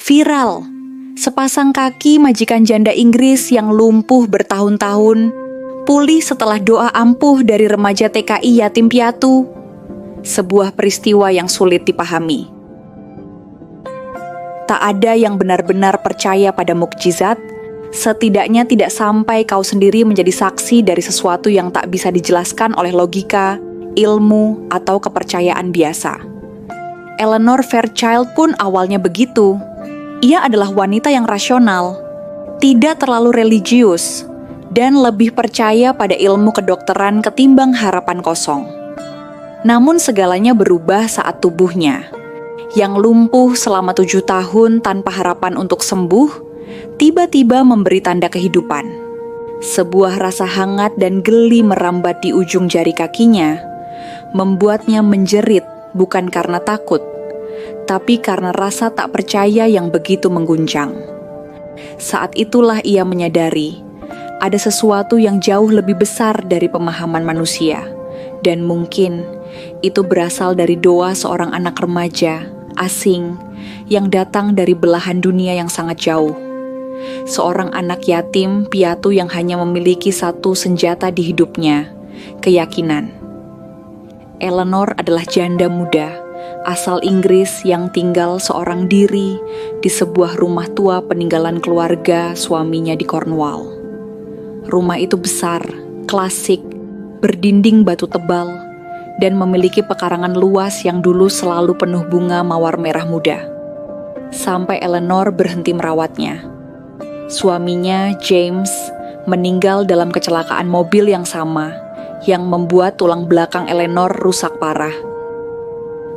Viral, sepasang kaki majikan janda Inggris yang lumpuh bertahun-tahun, pulih setelah doa ampuh dari remaja TKI yatim piatu. Sebuah peristiwa yang sulit dipahami. Tak ada yang benar-benar percaya pada mukjizat, setidaknya tidak sampai kau sendiri menjadi saksi dari sesuatu yang tak bisa dijelaskan oleh logika, ilmu, atau kepercayaan biasa. Eleanor Fairchild pun awalnya begitu. Ia adalah wanita yang rasional, tidak terlalu religius, dan lebih percaya pada ilmu kedokteran ketimbang harapan kosong. Namun segalanya berubah saat tubuhnya, yang lumpuh selama 7 tahun tanpa harapan untuk sembuh, tiba-tiba memberi tanda kehidupan. Sebuah rasa hangat dan geli merambat di ujung jari kakinya, membuatnya menjerit bukan karena takut, tapi karena rasa tak percaya yang begitu mengguncang. Saat itulah ia menyadari, ada sesuatu yang jauh lebih besar dari pemahaman manusia, dan mungkin itu berasal dari doa seorang anak remaja, asing, yang datang dari belahan dunia yang sangat jauh. Seorang anak yatim piatu yang hanya memiliki satu senjata di hidupnya, keyakinan. Eleanor adalah janda muda, asal Inggris yang tinggal seorang diri di sebuah rumah tua peninggalan keluarga suaminya di Cornwall. Rumah itu besar, klasik, berdinding batu tebal, dan memiliki pekarangan luas yang dulu selalu penuh bunga mawar merah muda. Sampai Eleanor berhenti merawatnya. Suaminya, James, meninggal dalam kecelakaan mobil yang sama, yang membuat tulang belakang Eleanor rusak parah.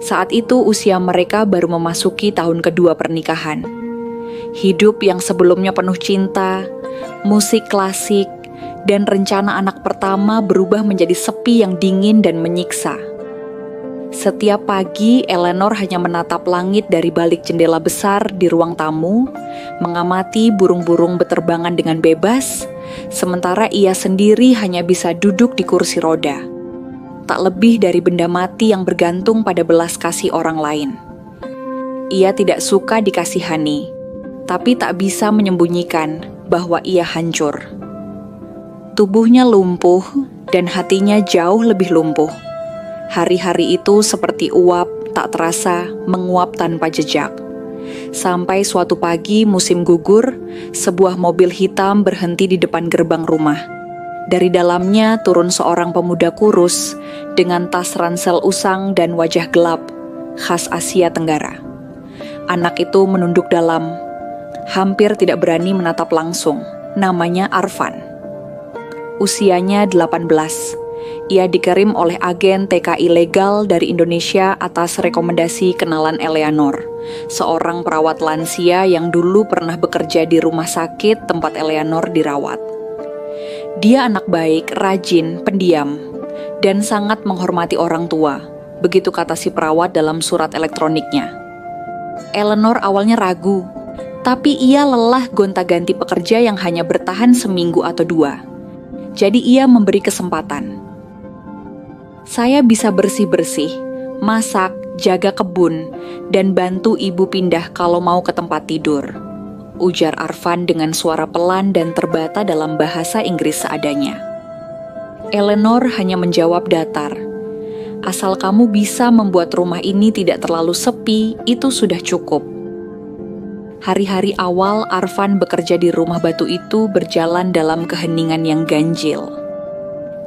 Saat itu usia mereka baru memasuki tahun kedua pernikahan. Hidup yang sebelumnya penuh cinta, musik klasik, dan rencana anak pertama berubah menjadi sepi yang dingin dan menyiksa. Setiap pagi, Eleanor hanya menatap langit dari balik jendela besar di ruang tamu, mengamati burung-burung beterbangan dengan bebas, sementara ia sendiri hanya bisa duduk di kursi roda. Tak lebih dari benda mati yang bergantung pada belas kasih orang lain. Ia tidak suka dikasihani, tapi tak bisa menyembunyikan bahwa ia hancur. Tubuhnya lumpuh dan hatinya jauh lebih lumpuh. Hari-hari itu seperti uap, tak terasa, menguap tanpa jejak. Sampai suatu pagi musim gugur, sebuah mobil hitam berhenti di depan gerbang rumah. Dari dalamnya turun seorang pemuda kurus dengan tas ransel usang dan wajah gelap, khas Asia Tenggara. Anak itu menunduk dalam, hampir tidak berani menatap langsung. Namanya Arfan. Usianya 18. Ia dikirim oleh agen TKI legal dari Indonesia atas rekomendasi kenalan Eleanor, seorang perawat lansia yang dulu pernah bekerja di rumah sakit tempat Eleanor dirawat. Dia anak baik, rajin, pendiam, dan sangat menghormati orang tua, begitu kata si perawat dalam surat elektroniknya. Eleanor awalnya ragu, tapi ia lelah gonta-ganti pekerja yang hanya bertahan seminggu atau 2. Jadi ia memberi kesempatan. Saya bisa bersih-bersih, masak, jaga kebun, dan bantu ibu pindah kalau mau ke tempat tidur, ujar Arfan dengan suara pelan dan terbata dalam bahasa Inggris seadanya. Eleanor hanya menjawab datar. Asal kamu bisa membuat rumah ini tidak terlalu sepi, itu sudah cukup. Hari-hari awal Arfan bekerja di rumah batu itu berjalan dalam keheningan yang ganjil.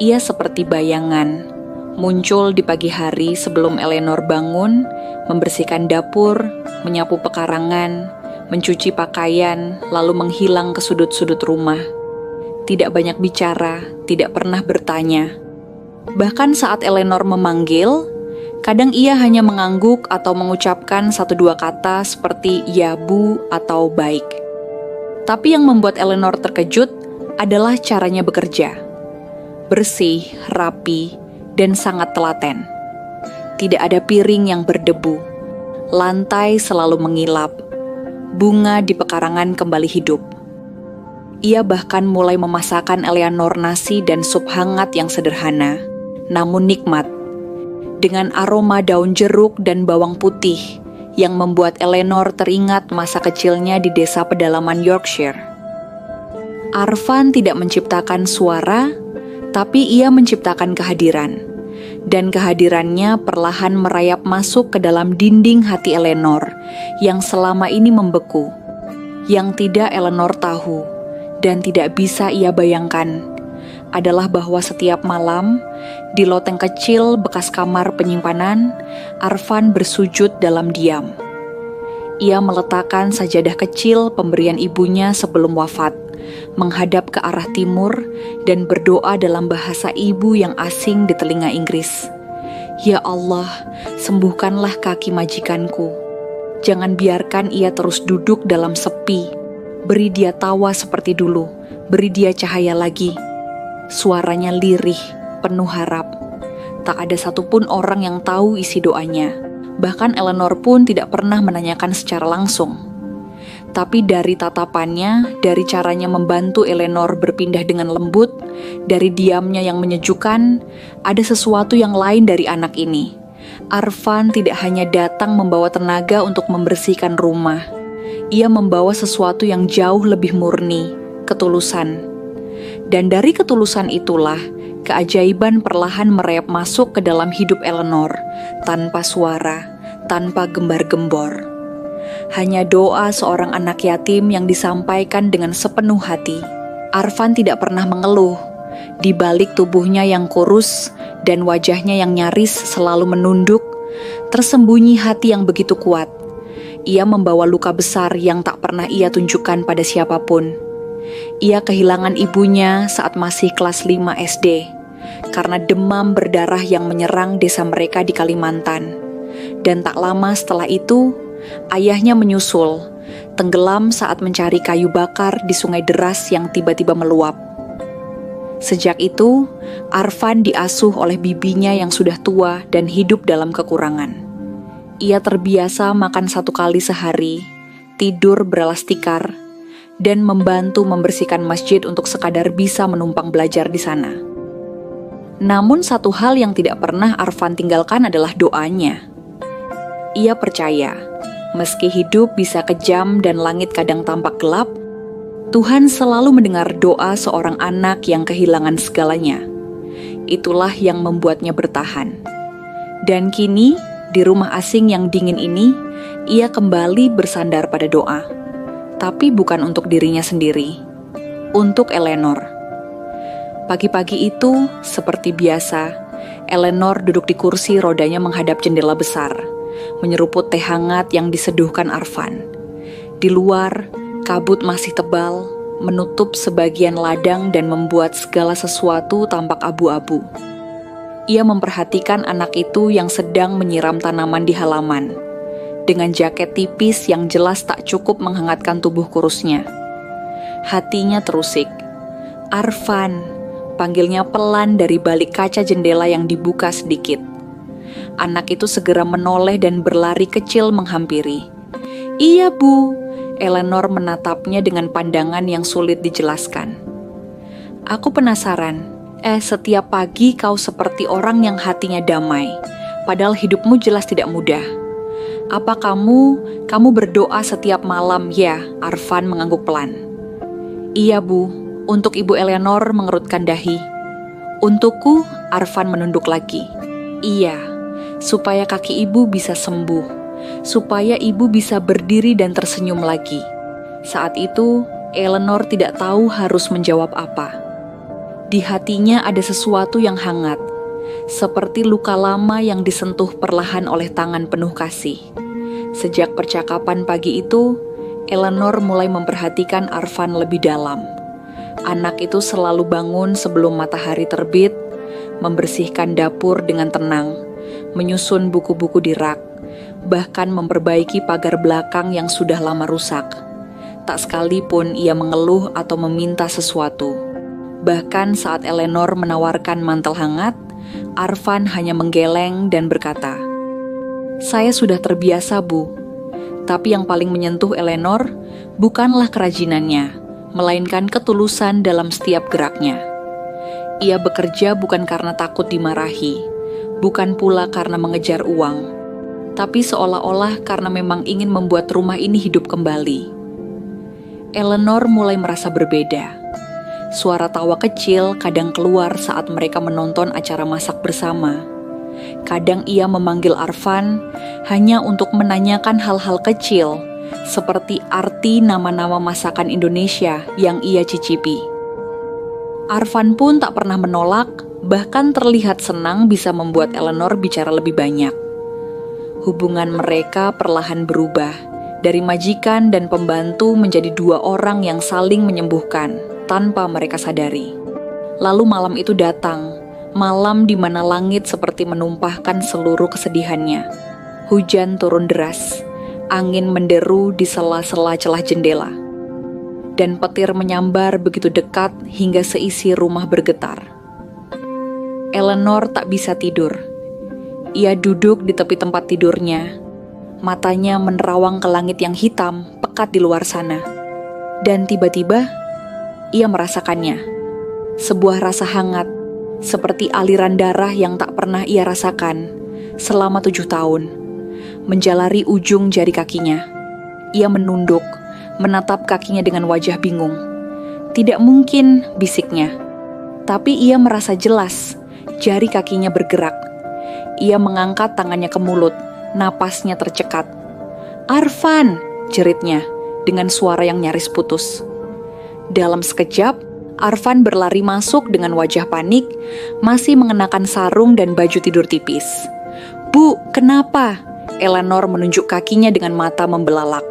Ia seperti bayangan, muncul di pagi hari sebelum Eleanor bangun, membersihkan dapur, menyapu pekarangan, mencuci pakaian, lalu menghilang ke sudut-sudut rumah. Tidak banyak bicara, tidak pernah bertanya. Bahkan saat Eleanor memanggil, kadang ia hanya mengangguk atau mengucapkan 1-2 kata seperti ya bu atau baik. Tapi yang membuat Eleanor terkejut adalah caranya bekerja. Bersih, rapi, dan sangat telaten. Tidak ada piring yang berdebu. Lantai selalu mengilap. Bunga di pekarangan kembali hidup. Ia bahkan mulai memasakkan Eleanor nasi dan sup hangat yang sederhana, namun nikmat. Dengan aroma daun jeruk dan bawang putih yang membuat Eleanor teringat masa kecilnya di desa pedalaman Yorkshire. Arvan tidak menciptakan suara, tapi ia menciptakan kehadiran. Dan kehadirannya perlahan merayap masuk ke dalam dinding hati Eleanor yang selama ini membeku. Yang tidak Eleanor tahu dan tidak bisa ia bayangkan adalah bahwa setiap malam di loteng kecil bekas kamar penyimpanan, Arvan bersujud dalam diam. Ia meletakkan sajadah kecil pemberian ibunya sebelum wafat, menghadap ke arah timur dan berdoa dalam bahasa ibu yang asing di telinga Inggris. Ya Allah, sembuhkanlah kaki majikanku. Jangan biarkan ia terus duduk dalam sepi. Beri dia tawa seperti dulu, beri dia cahaya lagi. Suaranya lirih, penuh harap. Tak ada satupun orang yang tahu isi doanya. Bahkan Eleanor pun tidak pernah menanyakan secara langsung. Tapi dari tatapannya, dari caranya membantu Eleanor berpindah dengan lembut, dari diamnya yang menyejukkan, ada sesuatu yang lain dari anak ini. Arvan tidak hanya datang membawa tenaga untuk membersihkan rumah. Ia membawa sesuatu yang jauh lebih murni, ketulusan. Dan dari ketulusan itulah, keajaiban perlahan merayap masuk ke dalam hidup Eleanor, tanpa suara, tanpa gembar-gembor. Hanya doa seorang anak yatim yang disampaikan dengan sepenuh hati. Arvan tidak pernah mengeluh. Di balik tubuhnya yang kurus dan wajahnya yang nyaris selalu menunduk, tersembunyi hati yang begitu kuat. Ia membawa luka besar yang tak pernah ia tunjukkan pada siapapun. Ia kehilangan ibunya saat masih kelas 5 SD karena demam berdarah yang menyerang desa mereka di Kalimantan. Dan tak lama setelah itu, ayahnya menyusul, tenggelam saat mencari kayu bakar di sungai deras yang tiba-tiba meluap. Sejak itu, Arvan diasuh oleh bibinya yang sudah tua dan hidup dalam kekurangan. Ia terbiasa makan 1 kali sehari, tidur beralas tikar, dan membantu membersihkan masjid untuk sekadar bisa menumpang belajar di sana. Namun satu hal yang tidak pernah Arvan tinggalkan adalah doanya. Ia percaya, meski hidup bisa kejam dan langit kadang tampak gelap, Tuhan selalu mendengar doa seorang anak yang kehilangan segalanya. Itulah yang membuatnya bertahan. Dan kini, di rumah asing yang dingin ini, ia kembali bersandar pada doa. Tapi bukan untuk dirinya sendiri, untuk Eleanor. Pagi-pagi itu, seperti biasa, Eleanor duduk di kursi rodanya menghadap jendela besar, menyeruput teh hangat yang diseduhkan Arvan. Di luar, kabut masih tebal, menutup sebagian ladang dan membuat segala sesuatu tampak abu-abu. Ia memperhatikan anak itu yang sedang menyiram tanaman di halaman, dengan jaket tipis yang jelas tak cukup menghangatkan tubuh kurusnya. Hatinya terusik. Arvan, panggilnya pelan dari balik kaca jendela yang dibuka sedikit. Anak itu segera menoleh dan berlari kecil menghampiri. Iya, Bu. Eleanor menatapnya dengan pandangan yang sulit dijelaskan. Aku penasaran. Setiap pagi kau seperti orang yang hatinya damai, padahal hidupmu jelas tidak mudah. Apa kamu berdoa setiap malam, ya? Arvan mengangguk pelan. Iya, Bu. Untuk Ibu Eleanor mengerutkan dahi. Untukku, Arvan menunduk lagi. Iya, supaya kaki ibu bisa sembuh, supaya ibu bisa berdiri dan tersenyum lagi. Saat itu, Eleanor tidak tahu harus menjawab apa. Di hatinya ada sesuatu yang hangat, seperti luka lama yang disentuh perlahan oleh tangan penuh kasih. Sejak percakapan pagi itu, Eleanor mulai memperhatikan Arvan lebih dalam. Anak itu selalu bangun sebelum matahari terbit, membersihkan dapur dengan tenang, menyusun buku-buku di rak, bahkan memperbaiki pagar belakang yang sudah lama rusak. Tak sekalipun ia mengeluh atau meminta sesuatu. Bahkan saat Eleanor menawarkan mantel hangat, Arvan hanya menggeleng dan berkata, "Saya sudah terbiasa, Bu." Tapi yang paling menyentuh Eleanor bukanlah kerajinannya, melainkan ketulusan dalam setiap geraknya. Ia bekerja bukan karena takut dimarahi, bukan pula karena mengejar uang. tapi seolah-olah karena memang ingin membuat rumah ini hidup kembali. Eleanor mulai merasa berbeda. Suara tawa kecil kadang keluar saat mereka menonton acara masak bersama. Kadang ia memanggil Arfan hanya untuk menanyakan hal-hal kecil, seperti arti nama-nama masakan Indonesia yang ia cicipi. Arfan pun tak pernah menolak, bahkan terlihat senang bisa membuat Eleanor bicara lebih banyak. Hubungan mereka perlahan berubah, dari majikan dan pembantu menjadi dua orang yang saling menyembuhkan tanpa mereka sadari. Lalu malam itu datang, malam di mana langit seperti menumpahkan seluruh kesedihannya. Hujan turun deras, angin menderu di sela-sela celah jendela, dan petir menyambar begitu dekat hingga seisi rumah bergetar. Eleanor tak bisa tidur. Ia duduk di tepi tempat tidurnya, matanya menerawang ke langit yang hitam pekat di luar sana. Dan tiba-tiba ia merasakannya, sebuah rasa hangat, seperti aliran darah yang tak pernah ia rasakan selama 7 tahun, menjalari ujung jari kakinya. Ia menunduk, menatap kakinya dengan wajah bingung. Tidak mungkin, bisiknya. Tapi ia merasa jelas, jari kakinya bergerak. Ia mengangkat tangannya ke mulut, napasnya tercekat. "Arfan!" jeritnya, dengan suara yang nyaris putus. Dalam sekejap, Arfan berlari masuk dengan wajah panik, masih mengenakan sarung dan baju tidur tipis. "Bu, kenapa?" Eleanor menunjuk kakinya dengan mata membelalak.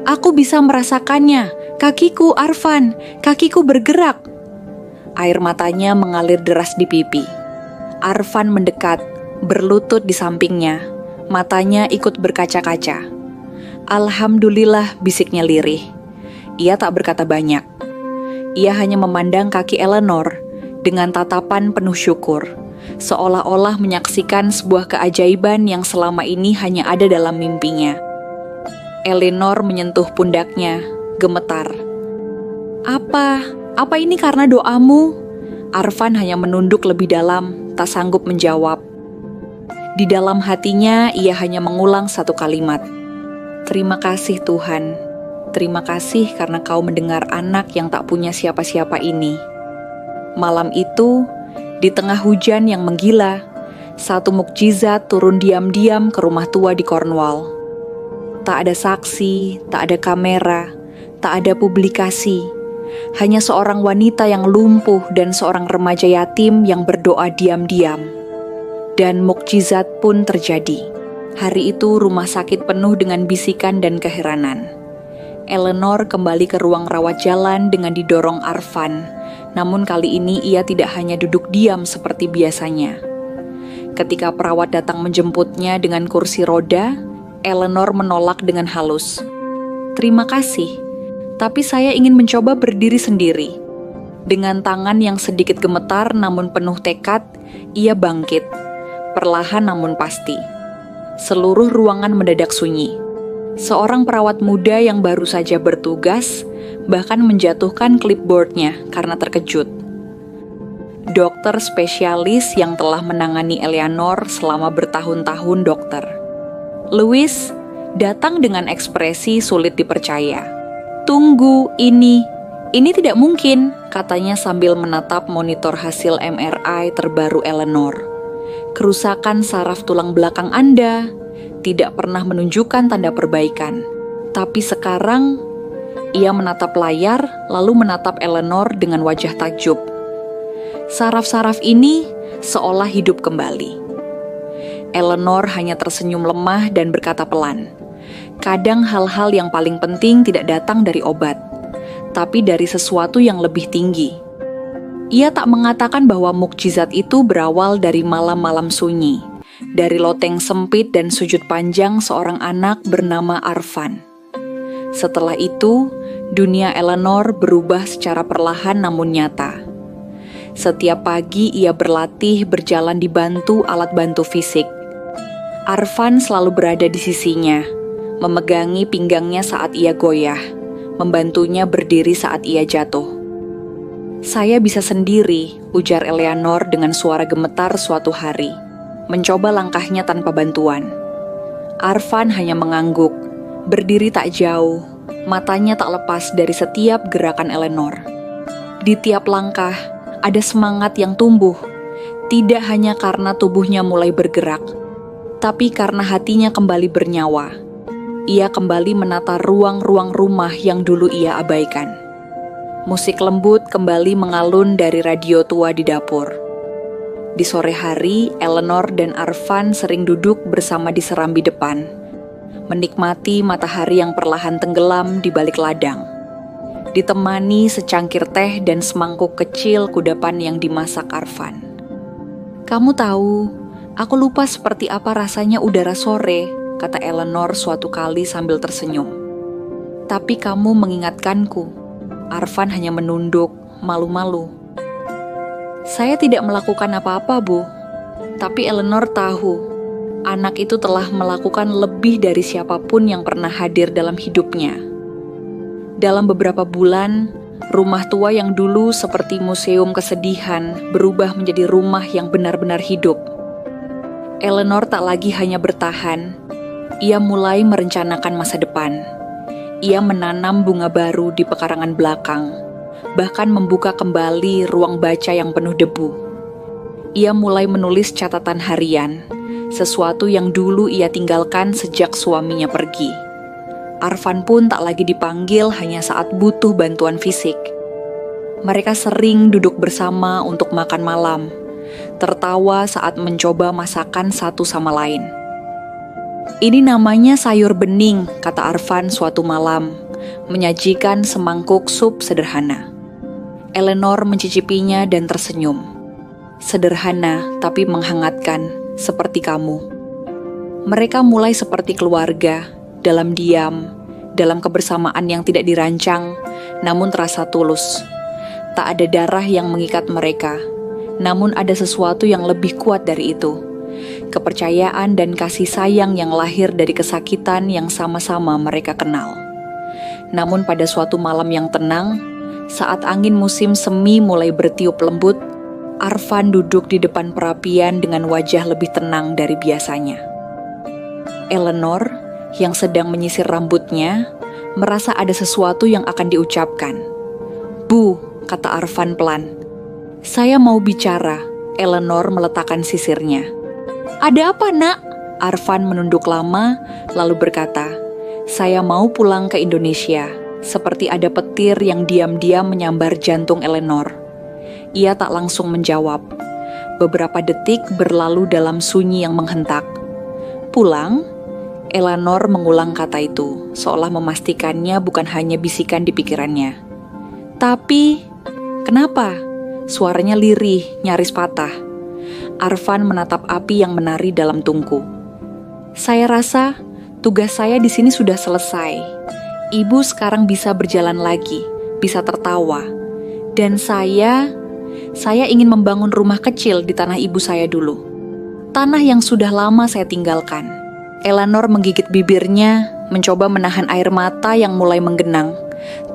"Aku bisa merasakannya. Kakiku, Arfan. Kakiku bergerak." Air matanya mengalir deras di pipi. Arfan mendekat, berlutut di sampingnya. Matanya ikut berkaca-kaca. "Alhamdulillah," bisiknya lirih. Ia tak berkata banyak. Ia hanya memandang kaki Eleanor dengan tatapan penuh syukur, seolah-olah menyaksikan sebuah keajaiban yang selama ini hanya ada dalam mimpinya. Eleanor menyentuh pundaknya, gemetar. Apa ini karena doamu?" Arfan hanya menunduk lebih dalam, tak sanggup menjawab. Di dalam hatinya, ia hanya mengulang satu kalimat. "Terima kasih Tuhan. Terima kasih karena kau mendengar anak yang tak punya siapa-siapa ini." Malam itu, di tengah hujan yang menggila, satu mukjizat turun diam-diam ke rumah tua di Cornwall. Tak ada saksi, tak ada kamera, tak ada publikasi. Hanya seorang wanita yang lumpuh dan seorang remaja yatim yang berdoa diam-diam. Dan mukjizat pun terjadi. Hari itu rumah sakit penuh dengan bisikan dan keheranan. Eleanor kembali ke ruang rawat jalan dengan didorong Arfan, namun kali ini ia tidak hanya duduk diam seperti biasanya. Ketika perawat datang menjemputnya dengan kursi roda, Eleanor menolak dengan halus. "Terima kasih, tapi saya ingin mencoba berdiri sendiri." Dengan tangan yang sedikit gemetar namun penuh tekad, ia bangkit, perlahan namun pasti. Seluruh ruangan mendadak sunyi. Seorang perawat muda yang baru saja bertugas bahkan menjatuhkan clipboardnya karena terkejut. Dokter spesialis yang telah menangani Eleanor selama bertahun-tahun, Dokter Lewis, datang dengan ekspresi sulit dipercaya. "Tunggu, ini tidak mungkin," katanya sambil menatap monitor hasil MRI terbaru Eleanor. "Kerusakan saraf tulang belakang Anda tidak pernah menunjukkan tanda perbaikan." Tapi sekarang, ia menatap layar lalu menatap Eleanor dengan wajah takjub. Saraf-saraf ini seolah hidup kembali. Eleanor hanya tersenyum lemah dan berkata pelan, "Kadang hal-hal yang paling penting tidak datang dari obat, tapi dari sesuatu yang lebih tinggi." Ia tak mengatakan bahwa mukjizat itu berawal dari malam-malam sunyi, dari loteng sempit dan sujud panjang seorang anak bernama Arfan. Setelah itu, dunia Eleanor berubah secara perlahan namun nyata. Setiap pagi ia berlatih berjalan dibantu alat bantu fisik. Arfan selalu berada di sisinya, memegangi pinggangnya saat ia goyah, membantunya berdiri saat ia jatuh. "Saya bisa sendiri," ujar Eleanor dengan suara gemetar suatu hari, mencoba langkahnya tanpa bantuan. Arfan hanya mengangguk, berdiri tak jauh, matanya tak lepas dari setiap gerakan Eleanor. Di tiap langkah, ada semangat yang tumbuh, tidak hanya karena tubuhnya mulai bergerak, tapi karena hatinya kembali bernyawa. Ia kembali menata ruang-ruang rumah yang dulu ia abaikan. Musik lembut kembali mengalun dari radio tua di dapur. Di sore hari, Eleanor dan Arfan sering duduk bersama di serambi depan, menikmati matahari yang perlahan tenggelam di balik ladang. Ditemani secangkir teh dan semangkuk kecil kudapan yang dimasak Arfan. "Kamu tahu, aku lupa seperti apa rasanya udara sore," kata Eleanor suatu kali sambil tersenyum. "Tapi kamu mengingatkanku." Arfan hanya menunduk, malu-malu. "Saya tidak melakukan apa-apa, Bu." Tapi Eleanor tahu, anak itu telah melakukan lebih dari siapapun yang pernah hadir dalam hidupnya. Dalam beberapa bulan, rumah tua yang dulu seperti museum kesedihan berubah menjadi rumah yang benar-benar hidup. Eleanor tak lagi hanya bertahan, ia mulai merencanakan masa depan. Ia menanam bunga baru di pekarangan belakang, bahkan membuka kembali ruang baca yang penuh debu. Ia mulai menulis catatan harian, sesuatu yang dulu ia tinggalkan sejak suaminya pergi. Arfan pun tak lagi dipanggil hanya saat butuh bantuan fisik. Mereka sering duduk bersama untuk makan malam, tertawa saat mencoba masakan satu sama lain. "Ini namanya sayur bening," kata Arfan suatu malam, menyajikan semangkuk sup sederhana. Eleanor mencicipinya dan tersenyum. "Sederhana tapi menghangatkan, seperti kamu." Mereka mulai seperti keluarga, dalam diam, dalam kebersamaan yang tidak dirancang, namun terasa tulus. Tak ada darah yang mengikat mereka, namun ada sesuatu yang lebih kuat dari itu. Kepercayaan dan kasih sayang yang lahir dari kesakitan yang sama-sama mereka kenal. Namun pada suatu malam yang tenang, saat angin musim semi mulai bertiup lembut, Arfan duduk di depan perapian dengan wajah lebih tenang dari biasanya. Eleanor, yang sedang menyisir rambutnya, merasa ada sesuatu yang akan diucapkan. "Bu," kata Arfan pelan. "Saya mau bicara." Eleanor meletakkan sisirnya. "Ada apa, Nak?" Arfan menunduk lama, lalu berkata, "Saya mau pulang ke Indonesia." Seperti ada petir yang diam-diam menyambar jantung Eleanor. Ia tak langsung menjawab. Beberapa detik berlalu dalam sunyi yang menghentak. "Pulang?" Eleanor mengulang kata itu, seolah memastikannya bukan hanya bisikan di pikirannya. "Tapi, kenapa?" Suaranya lirih, nyaris patah. Arfan menatap api yang menari dalam tungku. "Saya rasa tugas saya di sini sudah selesai. Ibu sekarang bisa berjalan lagi, bisa tertawa. Dan saya ingin membangun rumah kecil di tanah ibu saya dulu. Tanah yang sudah lama saya tinggalkan." Eleanor menggigit bibirnya, mencoba menahan air mata yang mulai menggenang.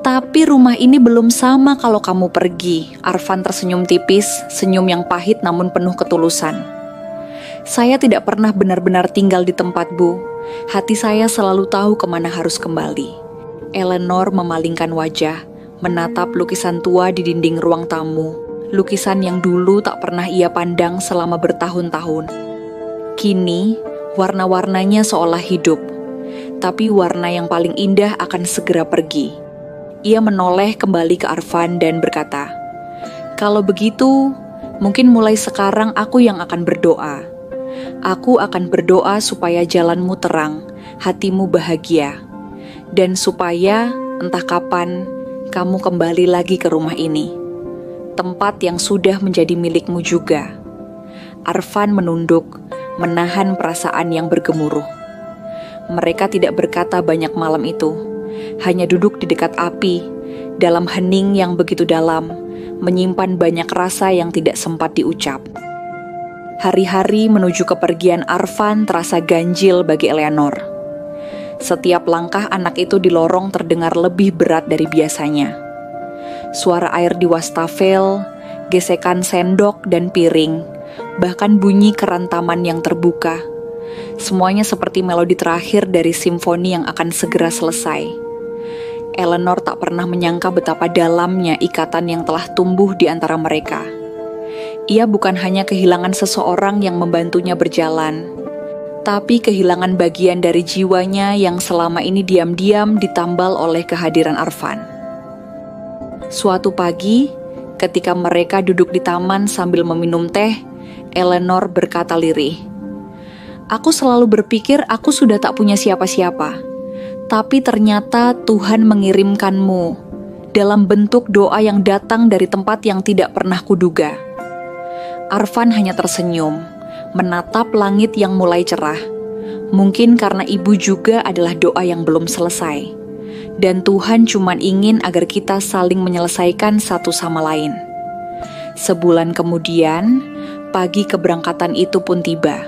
"Tapi rumah ini belum sama kalau kamu pergi." Arfan tersenyum tipis, senyum yang pahit namun penuh ketulusan. "Saya tidak pernah benar-benar tinggal di tempat, Bu. Hati saya selalu tahu kemana harus kembali." Eleanor memalingkan wajah, menatap lukisan tua di dinding ruang tamu. Lukisan yang dulu tak pernah ia pandang selama bertahun-tahun. Kini, warna-warnanya seolah hidup. Tapi warna yang paling indah akan segera pergi. Ia menoleh kembali ke Arfan dan berkata, "Kalau begitu, mungkin mulai sekarang aku yang akan berdoa. Aku akan berdoa supaya jalanmu terang, hatimu bahagia. Dan supaya, entah kapan, kamu kembali lagi ke rumah ini. Tempat yang sudah menjadi milikmu juga." Arfan menunduk, menahan perasaan yang bergemuruh. Mereka tidak berkata banyak malam itu, hanya duduk di dekat api, dalam hening yang begitu dalam, menyimpan banyak rasa yang tidak sempat diucap. Hari-hari menuju kepergian Arfan terasa ganjil bagi Eleanor. Setiap langkah anak itu di lorong terdengar lebih berat dari biasanya. Suara air di wastafel, gesekan sendok dan piring, bahkan bunyi keran taman yang terbuka, Semuanya seperti melodi terakhir dari simfoni yang akan segera selesai. Eleanor tak pernah menyangka betapa dalamnya ikatan yang telah tumbuh di antara mereka. Ia bukan hanya kehilangan seseorang yang membantunya berjalan, tapi kehilangan bagian dari jiwanya yang selama ini diam-diam ditambal oleh kehadiran Arfan. Suatu pagi, ketika mereka duduk di taman sambil meminum teh, Eleanor berkata lirih, "Aku selalu berpikir aku sudah tak punya siapa-siapa, tapi ternyata Tuhan mengirimkanmu dalam bentuk doa yang datang dari tempat yang tidak pernah kuduga." Arfan hanya tersenyum, menatap langit yang mulai cerah. Mungkin karena ibu juga adalah doa yang belum selesai. Dan Tuhan cuma ingin agar kita saling menyelesaikan satu sama lain. Sebulan kemudian, pagi keberangkatan itu pun tiba.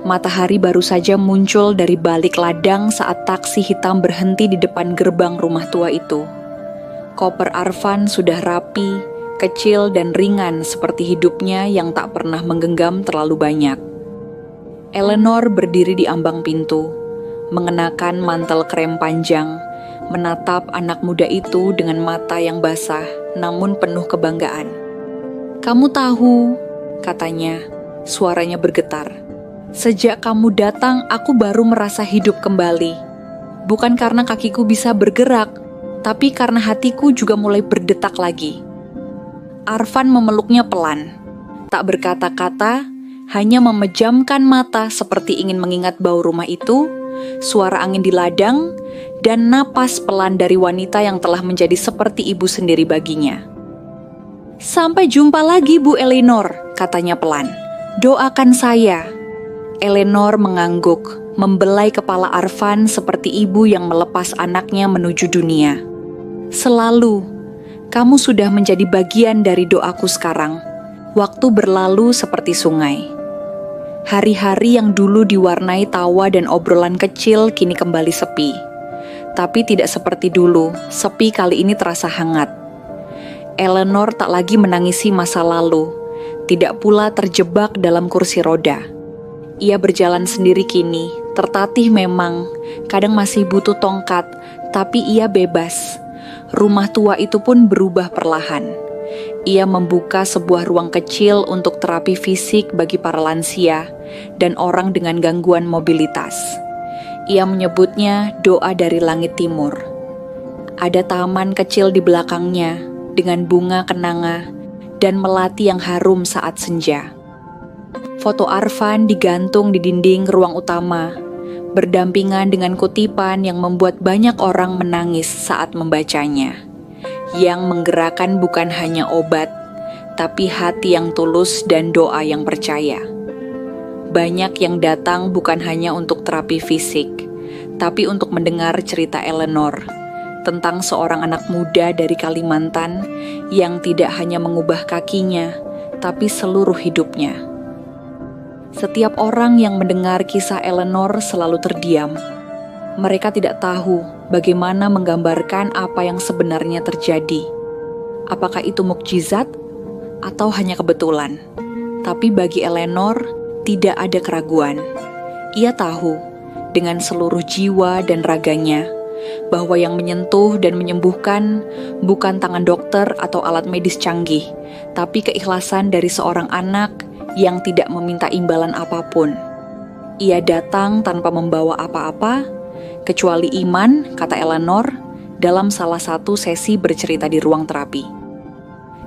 Matahari baru saja muncul dari balik ladang saat taksi hitam berhenti di depan gerbang rumah tua itu. Koper Arfan sudah rapi, kecil dan ringan seperti hidupnya yang tak pernah menggenggam terlalu banyak. Eleanor berdiri di ambang pintu, mengenakan mantel krem panjang, menatap anak muda itu dengan mata yang basah namun penuh kebanggaan. "Kamu tahu," katanya, suaranya bergetar, "sejak kamu datang aku baru merasa hidup kembali. Bukan karena kakiku bisa bergerak, tapi karena hatiku juga mulai berdetak lagi." Arfan memeluknya pelan, tak berkata-kata, hanya memejamkan mata seperti ingin mengingat bau rumah itu, suara angin di ladang, dan napas pelan dari wanita yang telah menjadi seperti ibu sendiri baginya. "Sampai jumpa lagi, Bu Eleanor," katanya pelan. "Doakan saya." Eleanor mengangguk, membelai kepala Arfan seperti ibu yang melepas anaknya menuju dunia. "Selalu, kamu sudah menjadi bagian dari doaku sekarang." Waktu berlalu seperti sungai. Hari-hari yang dulu diwarnai tawa dan obrolan kecil kini kembali sepi. Tapi tidak seperti dulu, sepi kali ini terasa hangat. Eleanor tak lagi menangisi masa lalu, tidak pula terjebak dalam kursi roda. Ia berjalan sendiri kini, tertatih memang, kadang masih butuh tongkat, tapi ia bebas. Rumah tua itu pun berubah perlahan. Ia membuka sebuah ruang kecil untuk terapi fisik bagi para lansia dan orang dengan gangguan mobilitas. Ia menyebutnya doa dari langit timur. Ada taman kecil di belakangnya dengan bunga kenanga dan melati yang harum saat senja. Foto Arfan digantung di dinding ruang utama, berdampingan dengan kutipan yang membuat banyak orang menangis saat membacanya. Yang menggerakkan bukan hanya obat, tapi hati yang tulus dan doa yang percaya. Banyak yang datang bukan hanya untuk terapi fisik, tapi untuk mendengar cerita Eleanor tentang seorang anak muda dari Kalimantan yang tidak hanya mengubah kakinya, tapi seluruh hidupnya. Setiap orang yang mendengar kisah Eleanor selalu terdiam. Mereka tidak tahu bagaimana menggambarkan apa yang sebenarnya terjadi. Apakah itu mukjizat atau hanya kebetulan? Tapi bagi Eleanor, tidak ada keraguan. Ia tahu dengan seluruh jiwa dan raganya bahwa yang menyentuh dan menyembuhkan bukan tangan dokter atau alat medis canggih, tapi keikhlasan dari seorang anak yang tidak meminta imbalan apapun. Ia datang tanpa membawa apa-apa, kecuali iman, kata Eleanor, dalam salah satu sesi bercerita di ruang terapi.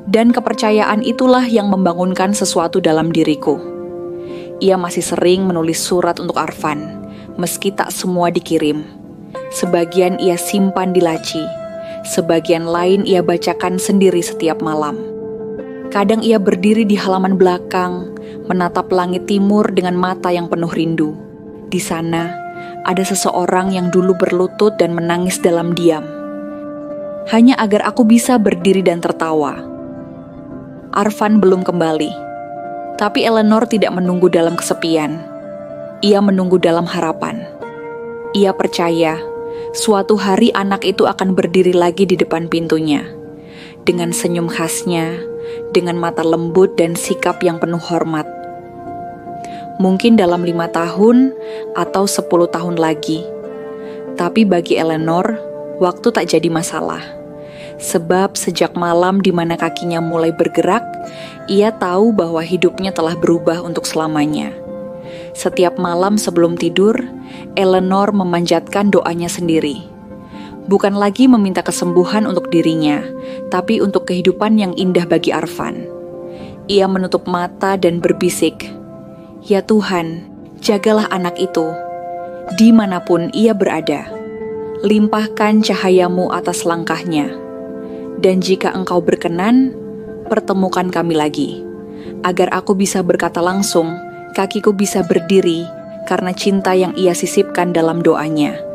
Dan kepercayaan itulah yang membangunkan sesuatu dalam diriku. Ia masih sering menulis surat untuk Arfan, meski tak semua dikirim. Sebagian ia simpan di laci, sebagian lain ia bacakan sendiri setiap malam. Kadang ia berdiri di halaman belakang, menatap langit timur dengan mata yang penuh rindu. Di sana, ada seseorang yang dulu berlutut dan menangis dalam diam. Hanya agar aku bisa berdiri dan tertawa. Arfan belum kembali. Tapi Eleanor tidak menunggu dalam kesepian. Ia menunggu dalam harapan. Ia percaya suatu hari anak itu akan berdiri lagi di depan pintunya. Dengan senyum khasnya, dengan mata lembut dan sikap yang penuh hormat. Mungkin dalam 5 tahun atau 10 tahun lagi. Tapi bagi Eleanor, waktu tak jadi masalah. Sebab sejak malam di mana kakinya mulai bergerak, ia tahu bahwa hidupnya telah berubah untuk selamanya. Setiap malam sebelum tidur, Eleanor memanjatkan doanya sendiri. Bukan lagi meminta kesembuhan untuk dirinya, tapi untuk kehidupan yang indah bagi Arfan. Ia menutup mata dan berbisik, "Ya Tuhan, jagalah anak itu, dimanapun ia berada. Limpahkan cahayamu atas langkahnya. Dan jika engkau berkenan, pertemukan kami lagi, agar aku bisa berkata langsung, kakiku bisa berdiri karena cinta yang ia sisipkan dalam doanya."